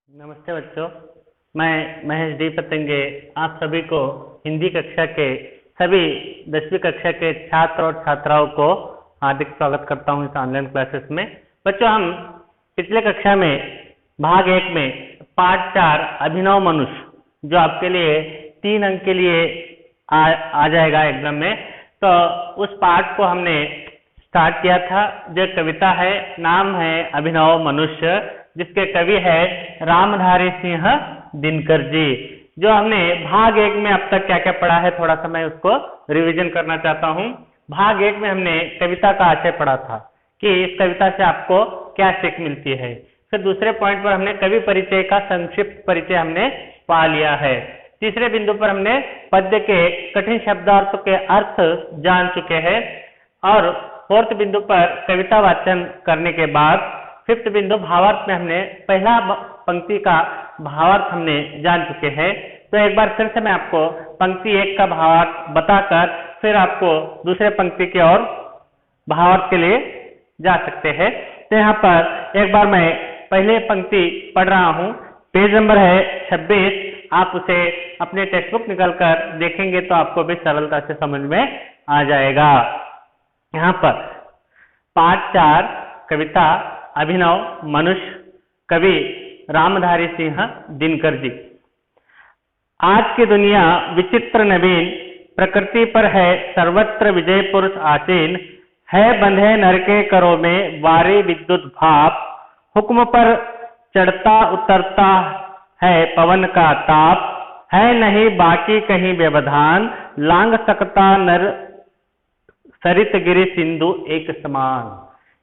नमस्ते बच्चों, मैं महेश डी पतंगे आप सभी को हिंदी कक्षा के सभी 10वीं कक्षा के छात्र और छात्राओं को हार्दिक स्वागत करता हूं इस ऑनलाइन क्लासेस में। बच्चों, हम पिछले कक्षा में भाग 1 में पाठ 4 अभिनव मनुष्य, जो आपके लिए 3 अंक के लिए आ जाएगा एग्जाम में, तो उस पाठ को हमने स्टार्ट किया था। जो कविता है, नाम है अभिनव मनुष्य, जिसके कवि है रामधारी सिंह दिनकर जी। जो हमने भाग 1 में अब तक क्या क्या पढ़ा है, थोड़ा सा मैं उसको रिवीजन करना चाहता हूँ। भाग 1 में हमने कविता का आशय पढ़ा था कि इस कविता से आपको क्या सीख मिलती है। फिर दूसरे पॉइंट पर हमने कवि परिचय का संक्षिप्त परिचय हमने पा लिया है। तीसरे बिंदु पर हमने पद्य के कठिन शब्दार्थों के अर्थ जान चुके हैं और फोर्थ बिंदु पर कविता वाचन करने के बाद फिफ्थ बिंदु भावार्थ में हमने पहला पंक्ति का भावार्थ हमने जान चुके हैं। तो एक बार फिर से मैं आपको पंक्ति 1 का भावार्थ बताकर फिर आपको दूसरे पंक्ति की ओर भावार्थ के लिए जा सकते हैं। तो यहाँ पर एक बार मैं पहले पंक्ति पढ़ रहा हूँ, पेज नंबर है 26। आप उसे अपने टेक्स्ट बुक निकाल कर देखेंगे तो आपको भी सरलता से समझ में आ जाएगा। यहाँ पर पाठ 4 कविता अभिनव मनुष्य, कवि रामधारी सिंह दिनकर जी। आज की दुनिया विचित्र नवीन, प्रकृति पर है सर्वत्र विजय पुरुष आसीन। है बंधे नर के करों में वारी विद्युत भाप, हुक्म पर चढ़ता उतरता है पवन का ताप। है नहीं बाकी कहीं व्यवधान, लांग सकता नर सरित गिरि सिंधु एक समान।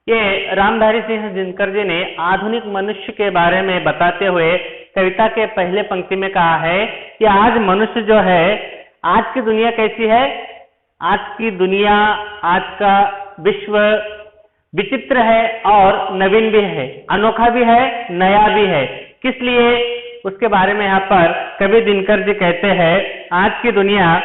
ये रामधारी सिंह दिनकर जी ने आधुनिक मनुष्य के बारे में बताते हुए कविता के पहले पंक्ति में कहा है कि आज मनुष्य जो है, आज की दुनिया कैसी है? आज की दुनिया, आज का विश्व विचित्र है और नवीन भी है, अनोखा भी है, नया भी है। किस लिए? उसके बारे में यहाँ पर कवि दिनकर जी कहते हैं आज की दुनिया।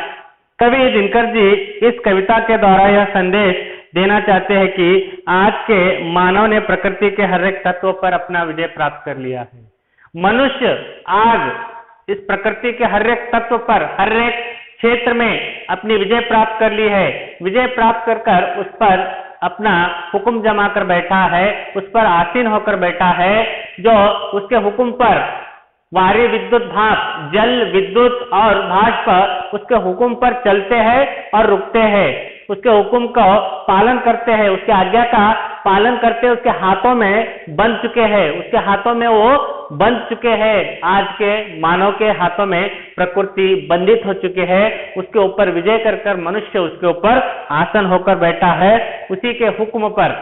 कवि दिनकर जी इस कविता के द्वारा यह संदेश देना चाहते हैं कि आज के मानव ने प्रकृति के हर एक तत्व पर अपना विजय प्राप्त कर लिया है। मनुष्य आज इस प्रकृति के हर एक तत्व पर, हर एक क्षेत्र में अपनी विजय प्राप्त कर ली है। विजय प्राप्त कर उस पर अपना हुक्म जमा कर बैठा है, उस पर आसीन होकर बैठा है। जो उसके हुक्म पर वारी विद्युत भाप, जल विद्युत और भाप उसके हुक्म पर चलते हैं और रुकते हैं, उसके हुक्म का पालन करते हैं, उसके आज्ञा का पालन करते हैं। उसके हाथों में बंध चुके हैं, उसके हाथों में वो बंध चुके हैं। आज के मानव के हाथों में प्रकृति बंधित हो चुकी है, उसके ऊपर विजय कर मनुष्य उसके ऊपर आसन होकर बैठा है। उसी के हुक्म पर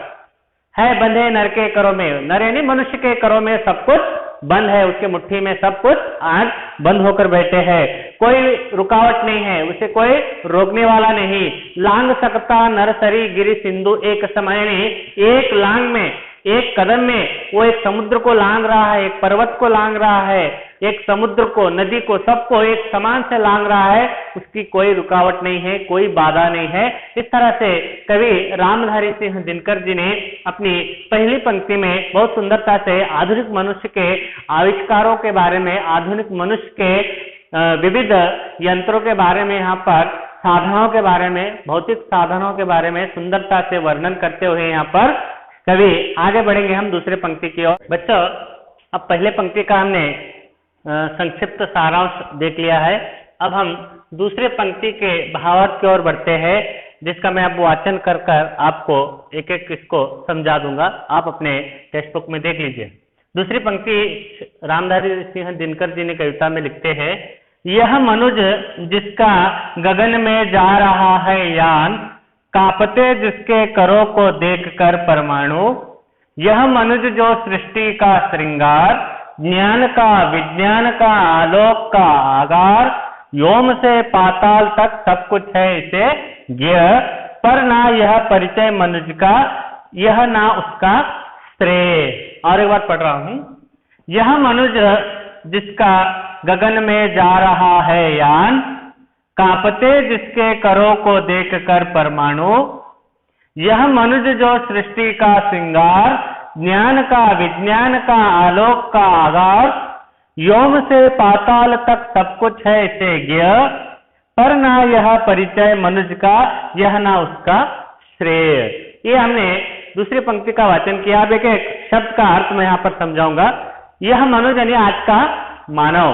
है बंधे नर के करों में, नर यानी मनुष्य के करों में सब कुछ बंद है, उसके मुट्ठी में सब कुछ आज बंद होकर बैठे हैं। कोई रुकावट नहीं है, उसे कोई रोकने वाला नहीं। लांग सकता नर सरी गिरि सिंधु एक समय ने, एक लांग में, एक कदम में वो एक समुद्र को लांग रहा है, एक पर्वत को लांग रहा है, एक समुद्र को, नदी को, सबको एक समान से लांग रहा है। उसकी कोई रुकावट नहीं है, कोई बाधा नहीं है। इस तरह से कवि रामधारी सिंह दिनकर जी ने अपनी पहली पंक्ति में बहुत सुंदरता से आधुनिक मनुष्य के आविष्कारों के बारे में, आधुनिक मनुष्य के विविध यंत्रों के बारे में, यहाँ पर साधनों के बारे में, भौतिक साधनों के बारे में सुंदरता से वर्णन करते हुए यहाँ पर कवि आगे बढ़ेंगे हम दूसरे पंक्ति की ओर। बच्चों, अब पहले पंक्ति का हमने संक्षिप्त सारांश देख लिया है। अब हम दूसरे पंक्ति के भावार्थ की ओर बढ़ते हैं, जिसका मैं अब वाचन कर आपको एक एक इसको समझा दूंगा। आप अपने टेक्स्ट बुक में देख लीजिए। दूसरी पंक्ति रामधारी सिंह दिनकर जी ने कविता में लिखते हैं, यह मनुज जिसका गगन में जा रहा है यान, कांपते जिसके करों को देखकर परमाणु। यह मनुज जो सृष्टि का श्रृंगार, ज्ञान का विज्ञान का आलोक का आगार। व्योम से पाताल तक सब कुछ है इसे ज्ञेय, पर ना यह परिचय मनुज का, यह ना उसका श्रेय। और एक बार पढ़ रहा हूं, यह मनुज जिसका गगन में जा रहा है यान, कांपते जिसके करों को देखकर परमाणु। यह मनुज जो सृष्टि का श्रृंगार, ज्ञान का विज्ञान का आलोक का आगार। व्योम से पाताल तक सब कुछ है इसे ज्ञेय, पर ना यह परिचय मनुज का, यह ना उसका श्रेय। ये हमने दूसरी पंक्ति का वाचन किया। अब एक एक शब्द का अर्थ मैं यहां पर समझाऊंगा। यह मनुज यानी आज का मानव,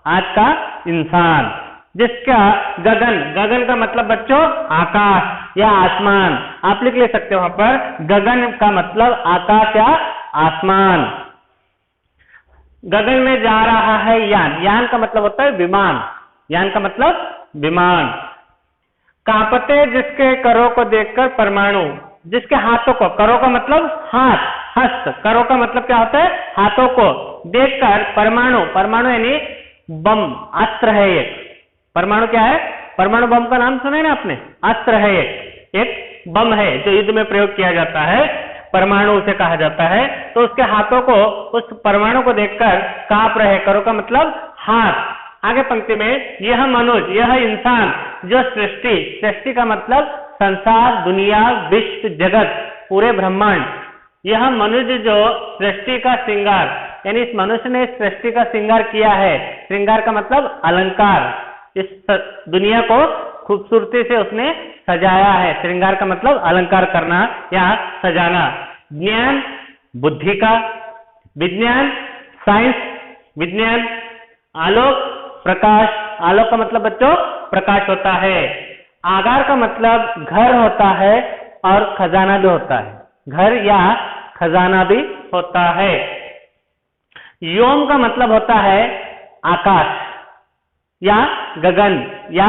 आज का इंसान, जिसका गगन, गगन का मतलब बच्चों आकाश या आसमान, आप लिख ले सकते हो वहां पर, गगन का मतलब आकाश या आसमान। गगन में जा रहा है यान, यान का मतलब होता है विमान, यान का मतलब विमान। कांपते जिसके करों को देखकर परमाणु, जिसके हाथों को, करों का मतलब हाथ, हस्त, करों का मतलब क्या होता है, हाथों को देखकर परमाणु, परमाणु यानी बम, अस्त्र है एक। परमाणु क्या है, परमाणु बम का नाम सुना है ना आपने, अस्त्र है एक बम है जो युद्ध में प्रयोग किया जाता है, परमाणु उसे कहा जाता है। तो उसके हाथों को, उस परमाणु को देखकर कांप रहे, करों का मतलब हाथ। आगे पंक्ति में यह मनुष्य, यह इंसान जो सृष्टि, सृष्टि का मतलब संसार, दुनिया, विश्व, जगत, पूरे ब्रह्मांड, यह मनुष्य जो सृष्टि का श्रृंगार, यानी इस मनुष्य ने सृष्टि का श्रृंगार किया है। श्रृंगार का मतलब अलंकार, इस दुनिया को खूबसूरती से उसने सजाया है। श्रृंगार का मतलब अलंकार करना या सजाना। ज्ञान बुद्धि का, विज्ञान साइंस, विज्ञान, आलोक प्रकाश, आलोक का मतलब बच्चों प्रकाश होता है। आगार का मतलब घर होता है और खजाना भी होता है, घर या खजाना भी होता है। व्योम का मतलब होता है आकाश या गगन या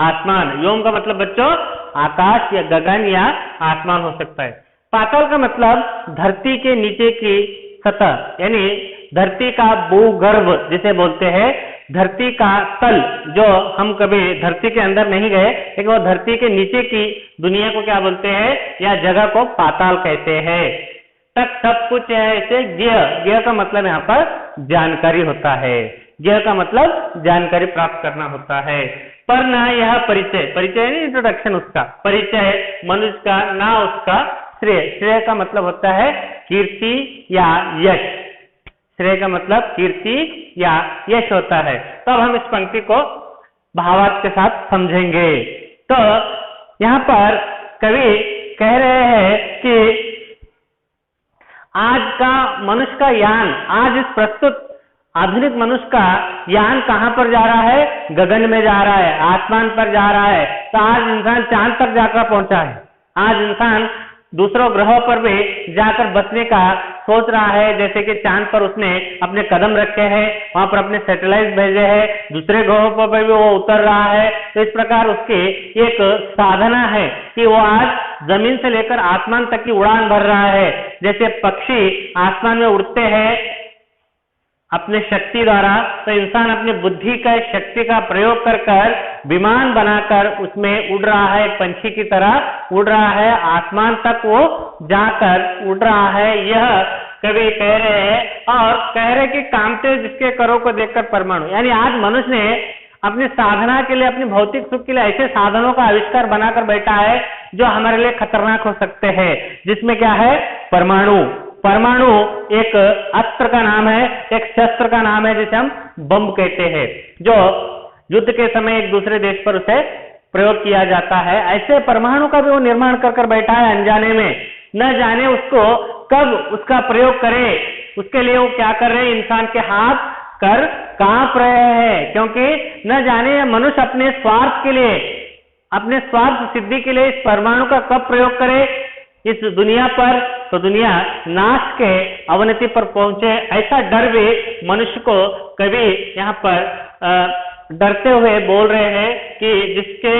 आसमान। व्योम का मतलब बच्चों आकाश या गगन या आसमान हो सकता है। पाताल का मतलब धरती के नीचे की सतह, यानी धरती का भूगर्भ जिसे बोलते हैं, धरती का तल, जो हम कभी धरती के अंदर नहीं गए, लेकिन वो धरती के नीचे की दुनिया को क्या बोलते हैं, या जगह को पाताल कहते हैं। तक सब कुछ है इसे ज्ञेय, ज्ञेय का मतलब यहाँ पर जानकारी होता है, ज्ञेय का मतलब जानकारी प्राप्त करना होता है। पर ना यह परिचय, परिचय नहीं इंट्रोडक्शन उसका, परिचय मनुष्य का, ना उसका श्रेय, श्रेय का मतलब होता है कीर्ति या यश, श्रेय का मतलब कीर्ति या यश होता है। तो अब हम इस पंक्ति को भावार्थ के साथ समझेंगे। तो यहाँ पर कवि कह रहे हैं कि आज का मनुष्य का यान, आज इस प्रस्तुत आधुनिक मनुष्य का यान कहाँ पर जा रहा है, गगन में जा रहा है, आसमान पर जा रहा है। तो आज इंसान चांद तक जाकर पहुंचा है, आज इंसान दूसरों ग्रहों पर भी जाकर बसने का सोच रहा है। जैसे कि चांद पर उसने अपने कदम रखे हैं, वहां पर अपने सैटेलाइट भेजे हैं, दूसरे ग्रहों पर भी वो उतर रहा है। तो इस प्रकार उसकी एक साधना है कि वो आज जमीन से लेकर आसमान तक की उड़ान भर रहा है। जैसे पक्षी आसमान में उड़ते हैं अपने शक्ति द्वारा, तो इंसान अपनी बुद्धि का, शक्ति का प्रयोग कर कर विमान बनाकर उसमें उड़ रहा है, एक पंछी की तरह उड़ रहा है, आसमान तक वो जाकर उड़ रहा है। यह कवि कह रहे हैं, और कह रहे कि कामते जिसके करों को देखकर परमाणु, यानी आज मनुष्य ने अपनी साधना के लिए, अपनी भौतिक सुख के लिए ऐसे साधनों का आविष्कार बनाकर बैठा है जो हमारे लिए खतरनाक हो सकते हैं, जिसमें क्या है, परमाणु। परमाणु एक अस्त्र का नाम है, एक शस्त्र का नाम है, जिसे हम बम कहते हैं, जो युद्ध के समय एक दूसरे देश पर उसे प्रयोग किया जाता है। ऐसे परमाणु का भी वो निर्माण कर कर बैठा है अनजाने में, न जाने उसको कब उसका प्रयोग करे, उसके लिए वो क्या कर रहे हैं, इंसान के हाथ कर कांप रहे हैं, क्योंकि न जाने मनुष्य अपने स्वार्थ के लिए, अपने स्वार्थ सिद्धि के लिए इस परमाणु का कब प्रयोग करे इस दुनिया पर, तो दुनिया नाश के अवनति पर पहुंचे। ऐसा डर भी मनुष्य को कभी यहाँ पर डरते हुए बोल रहे हैं कि जिसके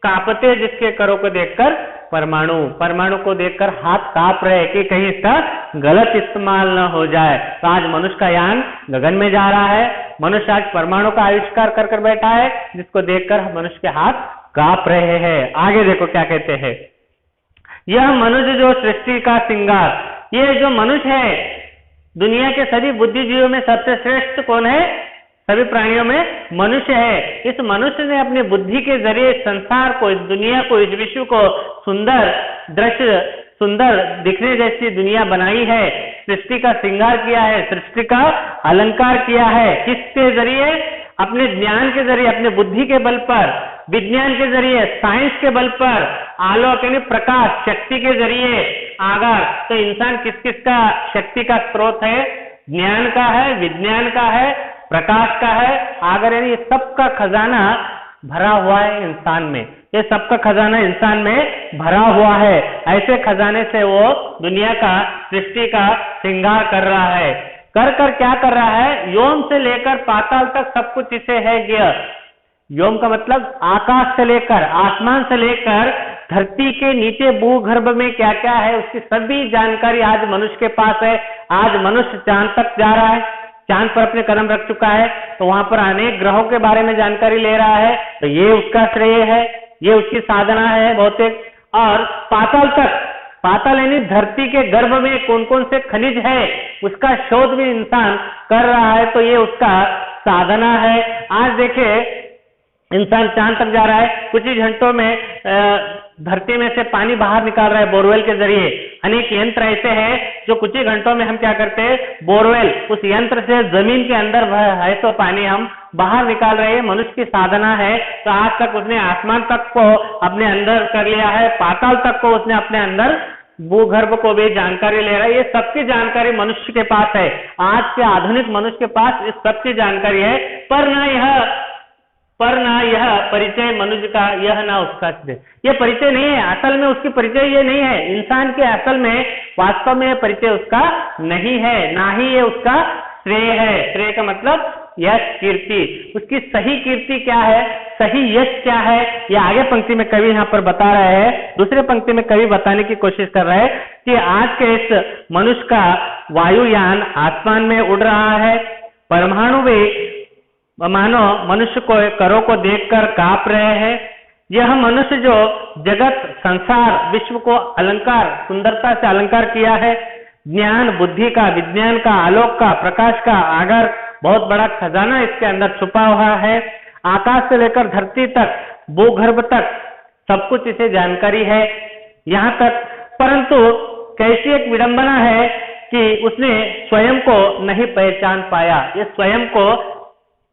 कांपते जिसके करों को देखकर परमाणु, परमाणु को देखकर हाथ कांप रहे कि कहीं इसका गलत इस्तेमाल न हो जाए। तो आज मनुष्य का यान गगन में जा रहा है, मनुष्य आज परमाणु का आविष्कार कर कर बैठा है, जिसको देखकर मनुष्य के हाथ कांप रहे हैं। आगे देखो क्या कहते हैं, यह मनुष्य जो सृष्टि का श्रृंगार, ये जो मनुष्य है दुनिया के सभी बुद्धिजीवियों में सबसे श्रेष्ठ कौन है, सभी प्राणियों में मनुष्य है। इस मनुष्य ने अपनी बुद्धि के जरिए संसार को, इस दुनिया को, इस विश्व को सुंदर दृश्य सुंदर दिखने जैसी दुनिया बनाई है, सृष्टि का श्रृंगार किया है, सृष्टि का अलंकार किया है, किसके जरिए? अपने ज्ञान के जरिए, अपने बुद्धि के बल पर, विज्ञान के जरिए, साइंस के बल पर, आलोक यानी प्रकाश शक्ति के जरिए आगर। तो इंसान किस किस का शक्ति का स्रोत है? ज्ञान का है, विज्ञान का है, प्रकाश का है, आगर, यानी ये सबका खजाना भरा हुआ है इंसान में। ये सबका खजाना इंसान में भरा हुआ है। ऐसे खजाने से वो दुनिया का, सृष्टि का श्रृंगार कर रहा है। कर क्या कर रहा है? योम से लेकर पाताल तक सब कुछ इसे है ज्ञ। योम का मतलब आकाश से लेकर, आसमान से लेकर धरती के नीचे भूगर्भ में क्या क्या है उसकी सभी जानकारी आज मनुष्य के पास है। आज मनुष्य चांद तक जा रहा है, चांद पर अपने कदम रख चुका है, तो वहां पर अनेक ग्रहों के बारे में जानकारी ले रहा है, तो ये उसका श्रेय है, ये उसकी साधना है भौतिक। और पाताल तक, पाताल यानी धरती के गर्भ में कौन कौन से खनिज है उसका शोध भी इंसान कर रहा है, तो ये उसका साधना है। आज देखिए इंसान चांद तक जा रहा है, कुछ ही घंटों में धरती में से पानी बाहर निकाल रहा है बोरवेल के जरिए। अनेक यंत्र ऐसे हैं जो कुछ ही घंटों में हम क्या करते हैं, बोरवेल, उस यंत्र से जमीन के अंदर है तो पानी हम बाहर निकाल रहे हैं। मनुष्य की साधना है। तो आज तक उसने आसमान तक को अपने अंदर कर लिया है, पाताल तक को उसने अपने अंदर, भूगर्भ को भी जानकारी ले रहा है। ये सबकी जानकारी मनुष्य के पास है। आज के आधुनिक मनुष्य के पास इस सबकी जानकारी है, पर ना यह परिचय मनुष्य का, यह ना उसका श्रेय। ये परिचय नहीं है, असल में उसकी परिचय ये नहीं है। इंसान के असल में वास्तव में परिचय उसका नहीं है, ना ही ये उसका श्रेय है। श्रेय का मतलब यश, कीर्ति। उसकी सही कीर्ति क्या है, सही यश क्या है, ये आगे पंक्ति में कवि यहाँ पर बता रहे हैं। दूसरे पंक्ति में कवि बताने की कोशिश कर रहे हैं कि आज के इस मनुष्य का वायुयान आसमान में उड़ रहा है, परमाणु भी मानो मनुष्य को, करों को देखकर कांप रहे हैं। यह मनुष्य जो जगत, संसार, विश्व को अलंकार, सुंदरता से अलंकार किया है, ज्ञान, बुद्धि का, विज्ञान का, आलोक का, प्रकाश का आगर, बहुत बड़ा खजाना इसके अंदर छुपा हुआ है। आकाश से लेकर धरती तक, भूगर्भ तक सब कुछ इसे जानकारी है यहाँ तक। परंतु कैसी एक विडंबना है कि उसने स्वयं को नहीं पहचान पाया। ये स्वयं को,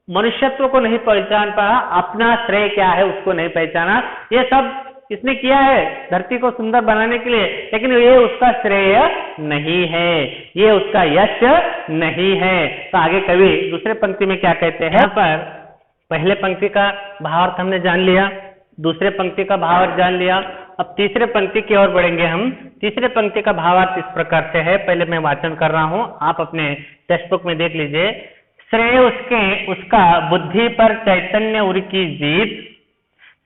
मनुष्यत्व को नहीं पहचान पाया, अपना श्रेय क्या है उसको नहीं पहचाना। ये सब इसने किया है धरती को सुंदर बनाने के लिए, लेकिन ये उसका श्रेय नहीं है, ये उसका यश नहीं है। तो आगे कवि दूसरे पंक्ति में क्या कहते हैं? यहाँ पर पहले पंक्ति का भावार्थ हमने जान लिया, दूसरे पंक्ति का भावार्थ जान लिया। अब तीसरे पंक्ति की ओर बढ़ेंगे हम। तीसरे पंक्ति का भावार्थ इस प्रकार से है, पहले मैं वाचन कर रहा हूं, आप अपने टेक्स्ट बुक में देख लीजिए। श्रेय उसका बुद्धि पर चैतन्य उर की जीत,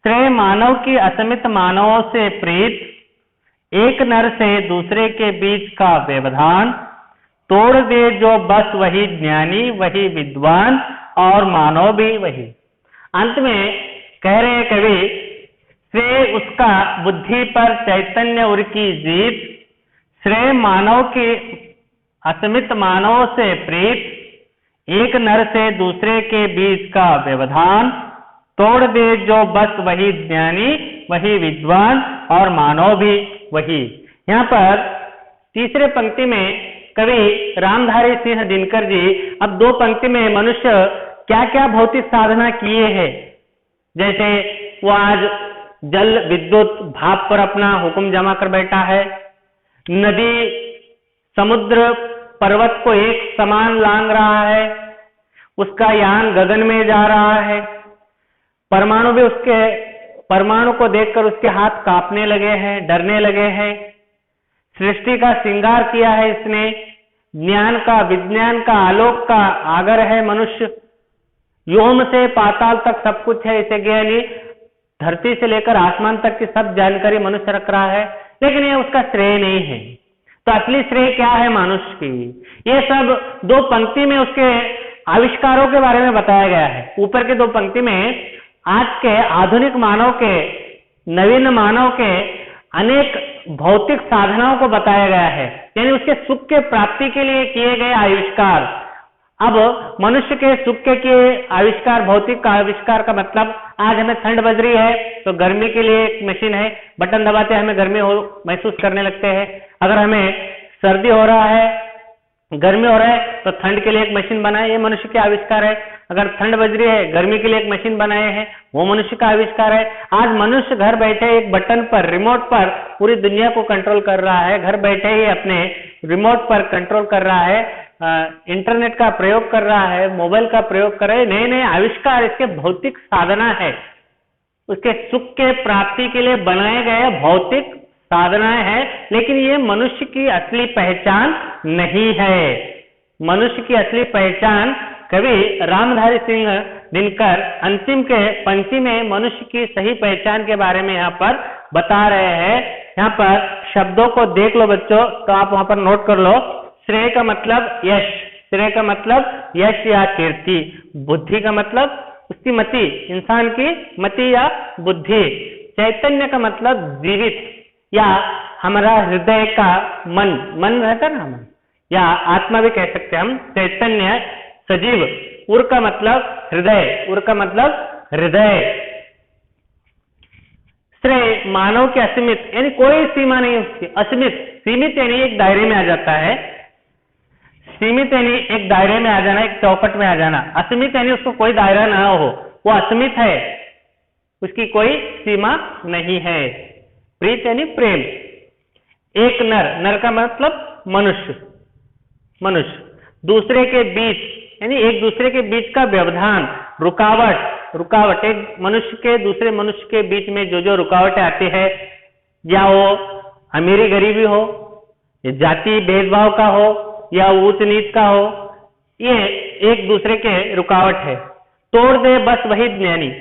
श्रेय मानव की असमित मानवों से प्रीत, एक नर से दूसरे के बीच का व्यवधान, तोड़ दे जो बस वही ज्ञानी, वही विद्वान, और मानव भी वही। अंत में कह रहे हैं कवि, श्रेय उसका बुद्धि पर चैतन्य उर की जीत, श्रेय मानव की असमित मानवों से प्रीत, एक नर से दूसरे के बीच का व्यवधान, तोड़ दे जो बस वही ज्ञानी, वही विद्वान, और मानव भी वही। यहाँ पर तीसरे पंक्ति में कवि रामधारी सिंह दिनकर जी अब दो पंक्ति में मनुष्य क्या क्या भौतिक साधना किए हैं, जैसे वो आज जल, विद्युत, भाप पर अपना हुक्म जमा कर बैठा है, नदी, समुद्र, पर्वत को एक समान लांग रहा है, उसका यान गगन में जा रहा है, परमाणु भी उसके, परमाणु को देखकर उसके हाथ कांपने लगे हैं, डरने लगे हैं। सृष्टि का श्रृंगार किया है इसने, ज्ञान का, विज्ञान का, आलोक का आगर है मनुष्य, व्योम से पाताल तक सब कुछ है इसे ज्ञानी, धरती से लेकर आसमान तक की सब जानकारी मनुष्य रख रहा है, लेकिन ये उसका श्रेय नहीं है। तो असली श्रेय क्या है मनुष्य की? ये सब दो पंक्ति में उसके आविष्कारों के बारे में बताया गया है। ऊपर के दो पंक्ति में आज के आधुनिक मानव के, नवीन मानव के अनेक भौतिक साधनाओं को बताया गया है, यानी उसके सुख के प्राप्ति के लिए किए गए आविष्कार। अब मनुष्य के सुख के आविष्कार, भौतिक आविष्कार का मतलब, आज हमें ठंड बज रही है तो गर्मी के लिए एक मशीन है, बटन दबाते हमें गर्मी महसूस करने लगते हैं। अगर हमें सर्दी हो रहा है, गर्मी हो रहा है तो ठंड के लिए एक मशीन बनाए, ये मनुष्य के आविष्कार है। अगर ठंड बज रही है, गर्मी के लिए एक मशीन बनाए हैं, वो मनुष्य का आविष्कार है। आज मनुष्य घर बैठे एक बटन पर, रिमोट पर पूरी दुनिया को कंट्रोल कर रहा है, घर बैठे ही अपने रिमोट पर कंट्रोल कर रहा है, इंटरनेट का प्रयोग कर रहा है, मोबाइल का प्रयोग कर रहा है। नए नए आविष्कार इसके भौतिक साधना है, उसके सुख के प्राप्ति के लिए बनाए गए भौतिक साधनाएं हैं, लेकिन ये मनुष्य की असली पहचान नहीं है। मनुष्य की असली पहचान कवि रामधारी सिंह दिनकर अंतिम के पंक्ति में मनुष्य की सही पहचान के बारे में यहाँ पर बता रहे हैं। यहाँ पर शब्दों को देख लो बच्चों, तो आप वहां पर नोट कर लो। श्रेय का मतलब यश, श्रेय का मतलब यश या कीर्ति। बुद्धि का मतलब उसकी मति, इंसान की मति या बुद्धि। चैतन्य का मतलब जीवित या हमारा हृदय का मन, मन रहता है ना, मन या आत्मा भी कह सकते हैं हम। चैतन्य सजीव। उर का मतलब हृदय, उर का मतलब हृदय। श्रेय मानव के असीमित, यानी कोई सीमा नहीं उसकी, असीमित। सीमित यानी एक दायरे में आ जाता है, सीमित यानी एक दायरे में आ जाना, एक चौखट में आ जाना। असीमित यानी उसको कोई दायरा ना हो, वो असीमित है, उसकी कोई सीमा नहीं है। प्रीत यानी प्रेम। एक नर, नर का मतलब मनुष्य, मनुष्य। दूसरे के बीच यानी एक दूसरे के बीच का व्यवधान, रुकावट, रुकावट। एक मनुष्य के दूसरे मनुष्य के बीच में जो जो रुकावटें आती है, या वो अमीरी गरीबी हो, या जाति भेदभाव का हो, या ऊंच नीच का हो, ये एक दूसरे के रुकावट है। तोड़ दे बस वही ज्ञानी,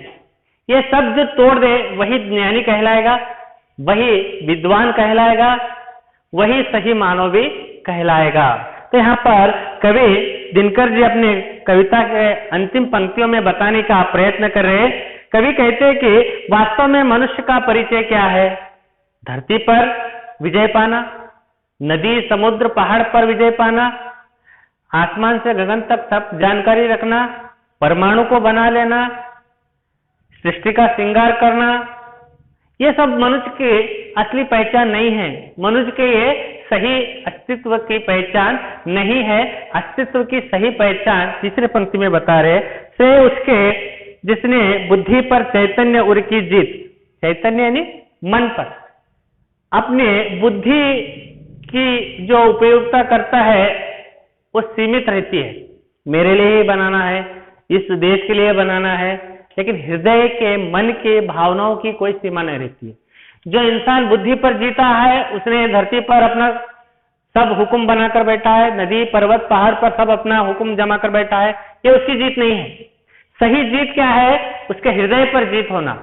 ये सब जो तोड़ दे वही ज्ञानी कहलाएगा, वही विद्वान कहलाएगा, वही सही मानव भी कहलाएगा। तो यहाँ पर कवि दिनकर जी अपने कविता के अंतिम पंक्तियों में बताने का प्रयत्न कर रहे हैं। कवि कहते हैं कि वास्तव में मनुष्य का परिचय क्या है? धरती पर विजय पाना, नदी समुद्र पहाड़ पर विजय पाना, आसमान से गगन तक सब जानकारी रखना, परमाणु को बना लेना, सृष्टि का श्रृंगार करना, ये सब मनुष्य की असली पहचान नहीं है। मनुष्य के ये सही अस्तित्व की पहचान नहीं है। अस्तित्व की सही पहचान तीसरे पंक्ति में बता रहे से उसके जिसने बुद्धि पर चैतन्य उर की जीत, चैतन्य यानी मन पर अपने बुद्धि की जो उपयोगिता करता है वो सीमित रहती है। मेरे लिए ही बनाना है, इस देश के लिए बनाना है, लेकिन हृदय के, मन के, भावनाओं की कोई सीमा नहीं रहती है। जो इंसान बुद्धि पर जीता है उसने धरती पर अपना सब हुक्म बनाकर बैठा है, नदी पर्वत पहाड़ पर सब अपना हुक्म जमा कर बैठा है, ये उसकी जीत नहीं है। सही जीत क्या है? उसके हृदय पर जीत होना,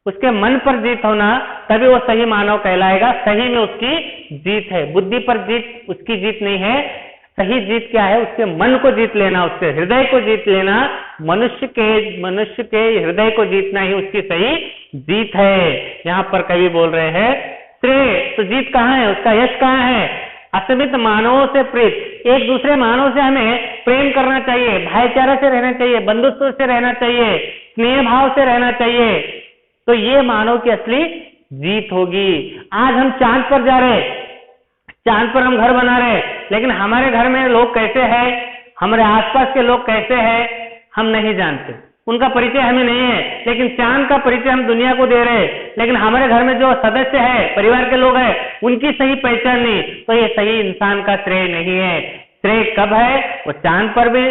उसके मन पर जीत होना, तभी वो सही मानव कहलाएगा। सही में उसकी जीत है, बुद्धि पर जीत उसकी जीत नहीं है। सही जीत क्या है? उसके मन को जीत लेना, उसके हृदय को जीत लेना। मनुष्य के हृदय को जीतना ही उसकी सही जीत है। यहाँ पर कवि बोल रहे हैं श्रेय तो जीत कहाँ है, उसका यश कहाँ है? असीमित मानवों से प्रीत, एक दूसरे मानव से हमें प्रेम करना चाहिए, भाईचारे से रहना चाहिए, बंधुत्व से रहना चाहिए, स्नेह भाव से रहना चाहिए, तो ये मानव की असली जीत होगी। आज हम चांद पर जा रहे, चांद पर हम घर बना रहे, लेकिन हमारे घर में लोग कैसे हैं, हमारे आसपास के लोग कैसे हैं, हम नहीं जानते, उनका परिचय हमें नहीं है। लेकिन चांद का परिचय हम दुनिया को दे रहे हैं, लेकिन हमारे घर में जो सदस्य है, परिवार के लोग हैं, उनकी सही पहचान नहीं, तो ये सही इंसान का श्रेय नहीं है। श्रेय कब है? वो चांद पर भी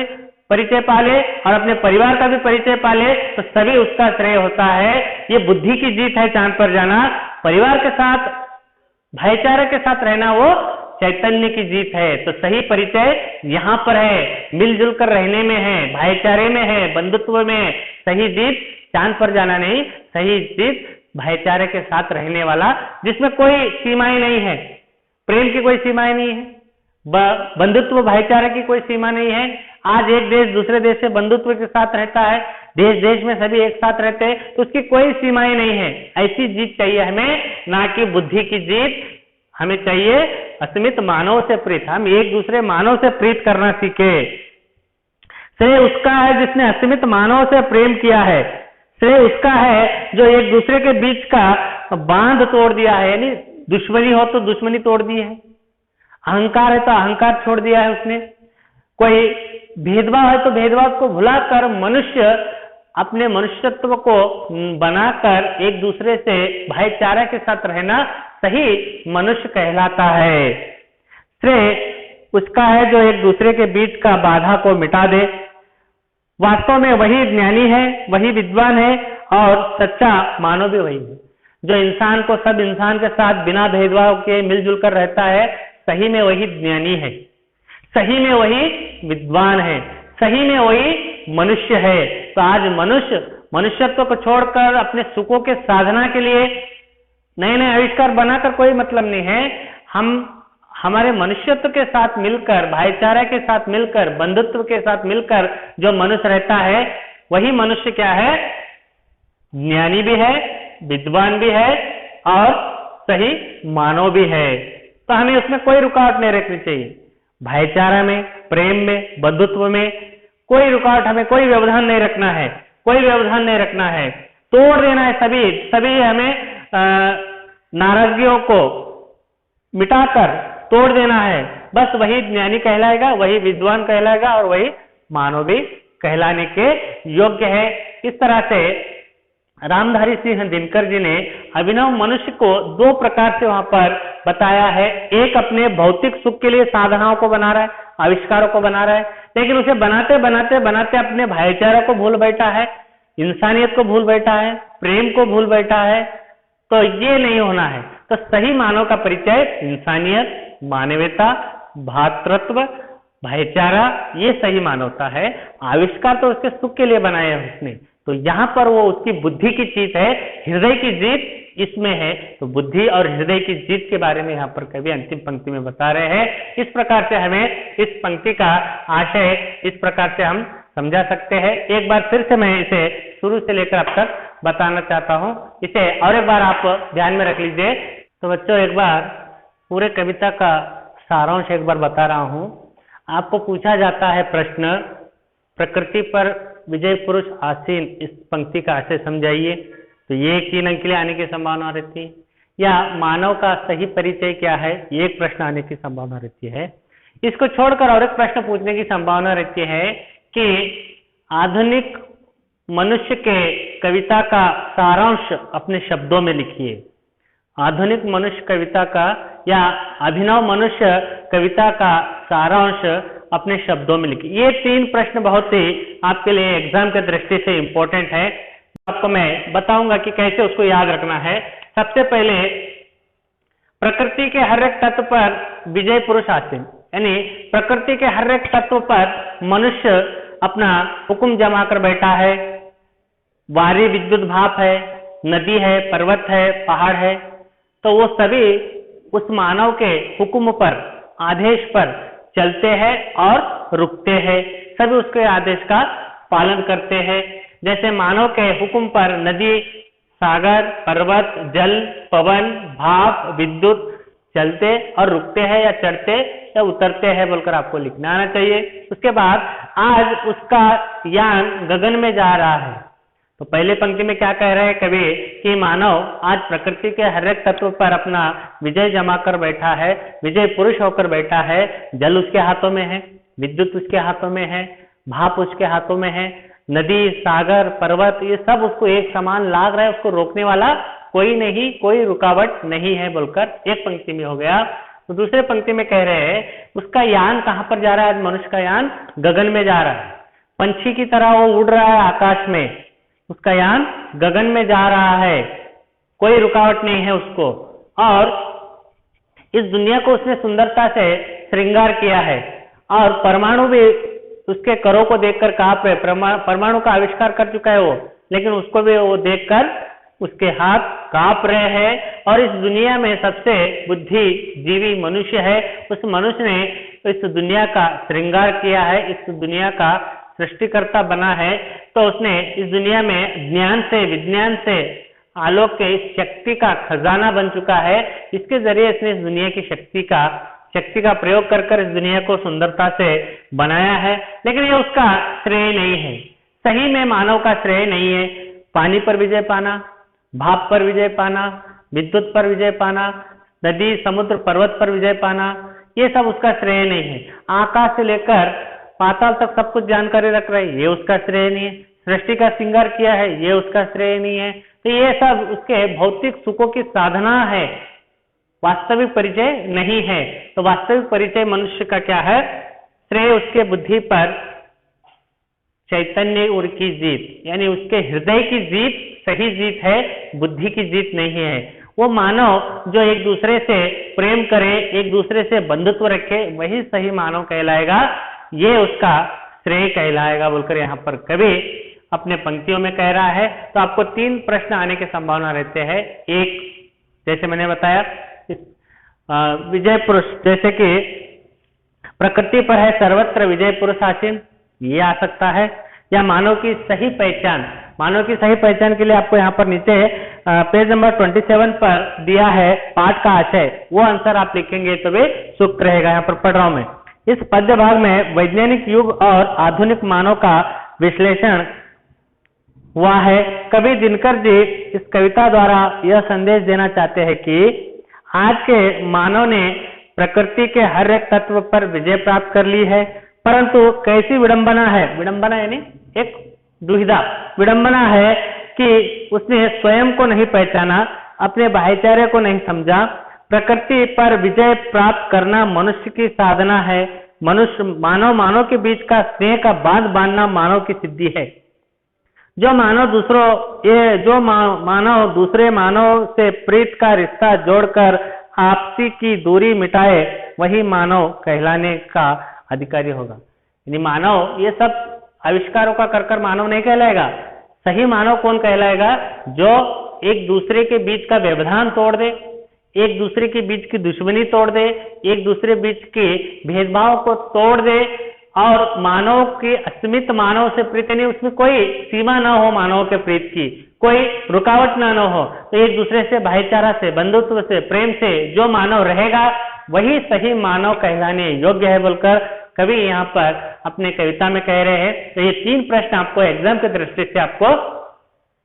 परिचय पाले और अपने परिवार का भी परिचय पाले, तो सभी उसका श्रेय होता है। ये बुद्धि की जीत है चांद पर जाना, परिवार के साथ भाईचारे के साथ रहना वो चैतन्य की जीत है। तो सही परिचय यहाँ पर है, मिलजुल कर रहने में है, भाईचारे में है, बंधुत्व में। सही जीत चांद पर जाना नहीं, सही जीत भाईचारे के साथ रहने वाला, जिसमें कोई सीमाएं नहीं है, प्रेम की कोई सीमाएं नहीं है, बंधुत्व भाईचारे की कोई सीमा नहीं है। आज एक देश दूसरे देश से बंधुत्व के साथ रहता है, देश देश में सभी एक साथ रहते हैं, तो उसकी कोई सीमाएं नहीं है। ऐसी जीत चाहिए हमें, ना कि बुद्धि की जीत। हमें चाहिए असीमित मानव से प्रीत, हम एक दूसरे मानव से प्रीत करना सीखे। श्रेय उसका है जिसने असीमित मानव से प्रेम किया है। श्रेय उसका है जो एक दूसरे के बीच का बांध तोड़ दिया है, यानी दुश्मनी हो तो दुश्मनी तोड़ दी है, अहंकार है तो अहंकार छोड़ दिया है उसने, कोई भेदभाव है तो भेदभाव को भुलाकर मनुष्य अपने मनुष्यत्व को बनाकर एक दूसरे से भाईचारा के साथ रहना सही मनुष्य कहलाता है। श्रेय उसका है जो एक दूसरे के बीच का बाधा को मिटा दे। वास्तव में वही ज्ञानी है, वही विद्वान है और सच्चा मानव भी वही है जो इंसान को सब इंसान के साथ बिना भेदभाव के मिलजुल कर रहता है। सही में वही ज्ञानी है, सही में वही विद्वान है, सही में वही मनुष्य है। तो आज मनुष्यत्व को छोड़कर अपने सुखों के साधना के लिए नए नए आविष्कार बनाकर कोई मतलब नहीं है। हम हमारे मनुष्यत्व के साथ मिलकर, भाईचारा के साथ मिलकर, बंधुत्व के साथ मिलकर जो मनुष्य रहता है वही मनुष्य क्या है, ज्ञानी भी है, विद्वान भी है और सही मानव भी है। तो हमें उसमें कोई रुकावट नहीं रखनी चाहिए। भाईचारा में, प्रेम में, बंधुत्व में कोई रुकावट, हमें कोई व्यवधान नहीं रखना है, कोई व्यवधान नहीं रखना है, तोड़ देना है सभी हमें नाराजगियों को मिटाकर तोड़ देना है। बस वही ज्ञानी कहलाएगा, वही विद्वान कहलाएगा और वही मानव भी कहलाने के योग्य है। इस तरह से रामधारी सिंह दिनकर जी ने अभिनव मनुष्य को दो प्रकार से वहां पर बताया है। एक अपने भौतिक सुख के लिए साधनाओं को बना रहा है, आविष्कारों को बना रहा है, लेकिन उसे बनाते बनाते बनाते अपने भाईचारा को भूल बैठा है, इंसानियत को भूल बैठा है, प्रेम को भूल बैठा है। तो ये नहीं होना है। तो सही मानव का परिचय इंसानियत, मानवता, भातृत्व, भाईचारा, ये सही मानवता है। आविष्कार तो उसके सुख के लिए बनाया है उसने, तो यहाँ पर वो उसकी बुद्धि की जीत है, हृदय की जीत इसमें है। तो बुद्धि और हृदय की जीत के बारे में यहाँ पर कवि अंतिम पंक्ति में बता रहे हैं। इस प्रकार से हमें इस पंक्ति का आशय इस प्रकार से हम समझा सकते हैं। एक बार फिर से मैं इसे शुरू से लेकर अब तक बताना चाहता हूँ, इसे और एक बार आप ध्यान में रख लीजिए। तो बच्चों, एक बार पूरे कविता का सारांश एक बार बता रहा हूँ। आपको पूछा जाता है प्रश्न, प्रकृति पर विजय पुरुष आसीन, इस पंक्ति का आशय समझाइए। तो ये 3 अंक के लिए आने की संभावना रहती है। या मानव का सही परिचय क्या है, ये एक प्रश्न आने की संभावना रहती है। इसको छोड़कर और एक प्रश्न पूछने की संभावना रहती है कि आधुनिक मनुष्य के कविता का सारांश अपने शब्दों में लिखिए। आधुनिक मनुष्य कविता का या अभिनव मनुष्य कविता का सारांश अपने शब्दों में लिखिए। ये 3 प्रश्न बहुत ही आपके लिए एग्जाम के दृष्टि से इंपॉर्टेंट है। आपको मैं बताऊंगा कि कैसे उसको याद रखना है। सबसे पहले, प्रकृति के हर एक तत्व पर विजय पुरुष आसीन, यानी प्रकृति के हर एक तत्व पर मनुष्य अपना हुक्म जमा कर बैठा है। वारी विद्युत भाप है, नदी है, पर्वत है, पहाड़ है, तो वो सभी उस मानव के हुक्म पर, आदेश पर चलते हैं और रुकते हैं। सभी उसके आदेश का पालन करते हैं। जैसे मानव के हुक्म पर नदी, सागर, पर्वत, जल, पवन, भाप, विद्युत चलते और रुकते हैं या चढ़ते या उतरते हैं बोलकर आपको लिखना आना चाहिए। उसके बाद आज उसका यान गगन में जा रहा है। तो पहले पंक्ति में क्या कह रहे हैं कवि कि मानव आज प्रकृति के हर एक तत्व पर अपना विजय जमा कर बैठा है, विजय पुरुष होकर बैठा है। जल उसके हाथों में है, विद्युत उसके हाथों में है, भाप उसके हाथों में है, नदी, सागर, पर्वत, ये सब उसको एक समान लाग रहा है, उसको रोकने वाला कोई नहीं, कोई रुकावट नहीं है बोलकर एक पंक्ति में हो गया। तो दूसरे पंक्ति में कह रहे हैं उसका यान कहाँ पर जा रहा है, आज मनुष्य का यान गगन में जा रहा है। पंछी की तरह वो उड़ रहा है आकाश में, उसका यान गगन में जा रहा है, कोई रुकावट नहीं है उसको। और इस दुनिया को उसने सुंदरता से श्रृंगार किया है। और परमाणु भी उसके करों को देखकर कांप रहे, परमाणु का आविष्कार कर चुका है वो, लेकिन उसको भी वो देखकर उसके हाथ कांप रहे हैं। और इस दुनिया में सबसे बुद्धिजीवी मनुष्य है, उस मनुष्य ने इस दुनिया का श्रृंगार किया है, इस दुनिया का सृष्टिकर्ता बना है। तो उसने इस दुनिया में ज्ञान से, विज्ञान से, आलोक के इस शक्ति का खजाना बन चुका है। इसके जरिए इसने इस दुनिया की शक्ति का शक्ति का प्रयोग कर कर इस दुनिया को सुंदरता से बनाया है, लेकिन ये उसका श्रेय नहीं है। सही में मानव का श्रेय नहीं है पानी पर विजय पाना, भाप पर विजय पाना, विद्युत पर विजय पाना, नदी समुद्र पर्वत पर विजय पाना, ये सब उसका श्रेय नहीं है। आकाश से लेकर पाताल तक सब कुछ जानकारी रख रहा है, ये उसका श्रेय नहीं है। सृष्टि का श्रृंगार किया है, ये उसका श्रेय नहीं है। तो ये सब उसके भौतिक सुखों की साधना है, वास्तविक परिचय नहीं है। तो वास्तविक परिचय मनुष्य का क्या है? श्रेय उसके बुद्धि पर चैतन्य और की जीत, यानी उसके हृदय की जीत सही जीत है, बुद्धि की जीत नहीं है। वो मानव जो एक दूसरे से प्रेम करे, एक दूसरे से बंधुत्व रखे, वही सही मानव कहलाएगा, ये उसका श्रेय कहलाएगा बोलकर यहाँ पर कवि अपने पंक्तियों में कह रहा है। तो आपको 3 प्रश्न आने की संभावना रहते हैं। एक, जैसे मैंने बताया, विजय पुरुष, जैसे कि प्रकृति पर है सर्वत्र विजय पुरुष आसीन, ये आ सकता है। या मानव की सही पहचान, मानव की सही पहचान के लिए आपको यहाँ पर नीचे पेज नंबर 27 पर दिया है पाठ का आशय, वो आंसर आप लिखेंगे तो भी सूक्त रहेगा। यहाँ पर पढ़ रहा हूं मैं। इस पद्य भाग में वैज्ञानिक युग और आधुनिक मानव का विश्लेषण हुआ है। कवि दिनकर जी इस कविता द्वारा यह संदेश देना चाहते हैं कि आज के मानव ने प्रकृति के हर एक तत्व पर विजय प्राप्त कर ली है, परंतु कैसी विडंबना है, विडंबना यानी एक दुविधा, विडंबना है कि उसने स्वयं को नहीं पहचाना, अपने भाईचारे को नहीं समझा। प्रकृति पर विजय प्राप्त करना मनुष्य की साधना है। मनुष्य मानव के बीच का स्नेह का बांध बांधना मानव की सिद्धि है। जो मानव दूसरे मानव से प्रीत का रिश्ता जोड़कर आपसी की दूरी मिटाए, वही मानव कहलाने का अधिकारी होगा। यानी मानव ये सब आविष्कारों का कर मानव नहीं कहलाएगा। सही मानव कौन कहलाएगा? जो एक दूसरे के बीच का व्यवधान तोड़ दे, एक दूसरे के बीच की दुश्मनी तोड़ दे, एक दूसरे बीच के भेदभाव को तोड़ दे, और मानव की अस्मित मानव से प्रीत, यानी उसमें कोई सीमा ना हो, मानव के प्रीत की कोई रुकावट ना हो, तो एक दूसरे से भाईचारा से, बंधुत्व से, प्रेम से जो मानव रहेगा वही सही मानव कहलाने योग्य है बोलकर कवि यहाँ पर अपने कविता में कह रहे हैं। तो ये 3 प्रश्न आपको एग्जाम की दृष्टि से आपको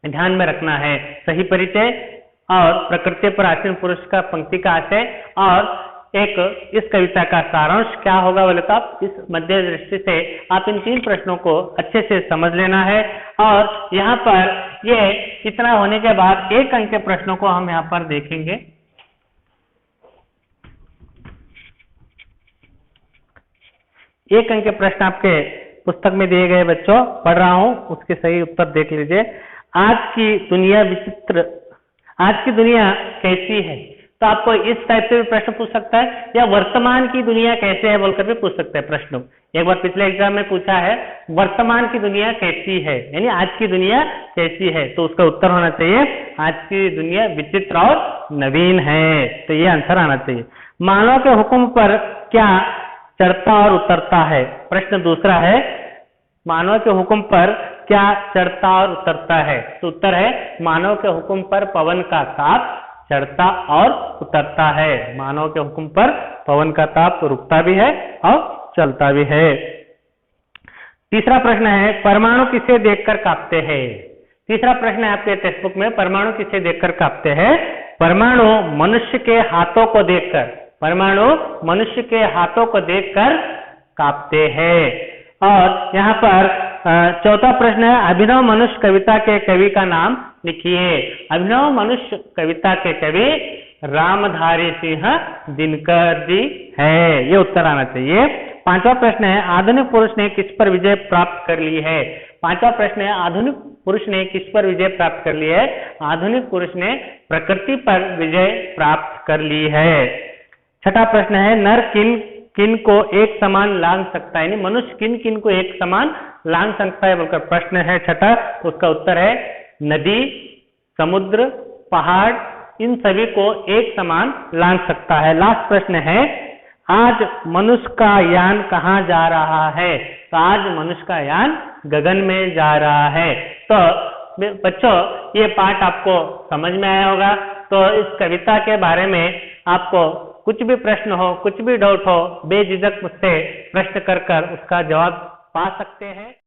ध्यान में रखना है। सही परिचय और प्रकृति पर आसीन पुरुष का पंक्ति का आशय, और एक इस कविता का सारांश क्या होगा बोले तो आप इस मध्य दृष्टि से आप इन 3 प्रश्नों को अच्छे से समझ लेना है। और यहाँ पर ये इतना होने के बाद 1 अंक के प्रश्नों को हम यहाँ पर देखेंगे। एक अंक के प्रश्न आपके पुस्तक में दिए गए बच्चों, पढ़ रहा हूं, उसके सही उत्तर देख लीजिए। आज की दुनिया विचित्र, आज की दुनिया कैसी है? तो आपको इस टाइप से भी प्रश्न पूछ सकता है, या वर्तमान की दुनिया कैसे है बोलकर भी पूछ सकता है प्रश्न। एक बार पिछले एग्जाम में पूछा है वर्तमान की दुनिया कैसी है, यानी आज की दुनिया कैसी है, तो उसका उत्तर होना चाहिए आज की दुनिया विचित्र और नवीन है। तो ये आंसर आना चाहिए। मानव के हुक्म पर क्या चढ़ता और उतरता है? प्रश्न दूसरा है, मानव के हुक्म पर क्या चढ़ता और उतरता है? तो उत्तर है मानव के हुक्म पर पवन का ताप चढ़ता और उतरता है। मानव के हुक्म पर पवन का ताप रुकता भी है और चलता भी है। तीसरा प्रश्न है, परमाणु किसे देखकर कांपते हैं? तीसरा प्रश्न है आपके टेक्स्ट बुक में, परमाणु किसे देखकर कांपते हैं? परमाणु मनुष्य के हाथों को देखकर, परमाणु मनुष्य के हाथों को देखकर कांपते हैं। और यहाँ पर चौथा प्रश्न है, अभिनव मनुष्य कविता के कवि का नाम लिखिए। अभिनव मनुष्य कविता के कवि रामधारी सिंह दिनकर जी है, ये उत्तर आना चाहिए। पांचवा प्रश्न है, आधुनिक पुरुष ने किस पर विजय प्राप्त कर ली है? पांचवा प्रश्न है, आधुनिक पुरुष ने किस पर विजय प्राप्त कर ली है? आधुनिक पुरुष ने प्रकृति पर विजय प्राप्त कर ली है। छठा प्रश्न है, नर किन किन को एक समान लांग सकता है, यानी मनुष्य किन किन को एक समान लांग सकता है बोलकर प्रश्न है छठा। तो उसका उत्तर है नदी, समुद्र, पहाड़, इन सभी को एक समान लांग सकता है। लास्ट प्रश्न है, आज मनुष्य का यान कहाँ जा रहा है? तो आज मनुष्य का यान गगन में जा रहा है। तो बच्चों ये पाठ आपको समझ में आया होगा। तो इस कविता के बारे में आपको कुछ भी प्रश्न हो, कुछ भी डाउट हो, बेझिझक मुझसे प्रश्न कर कर उसका जवाब पा सकते हैं।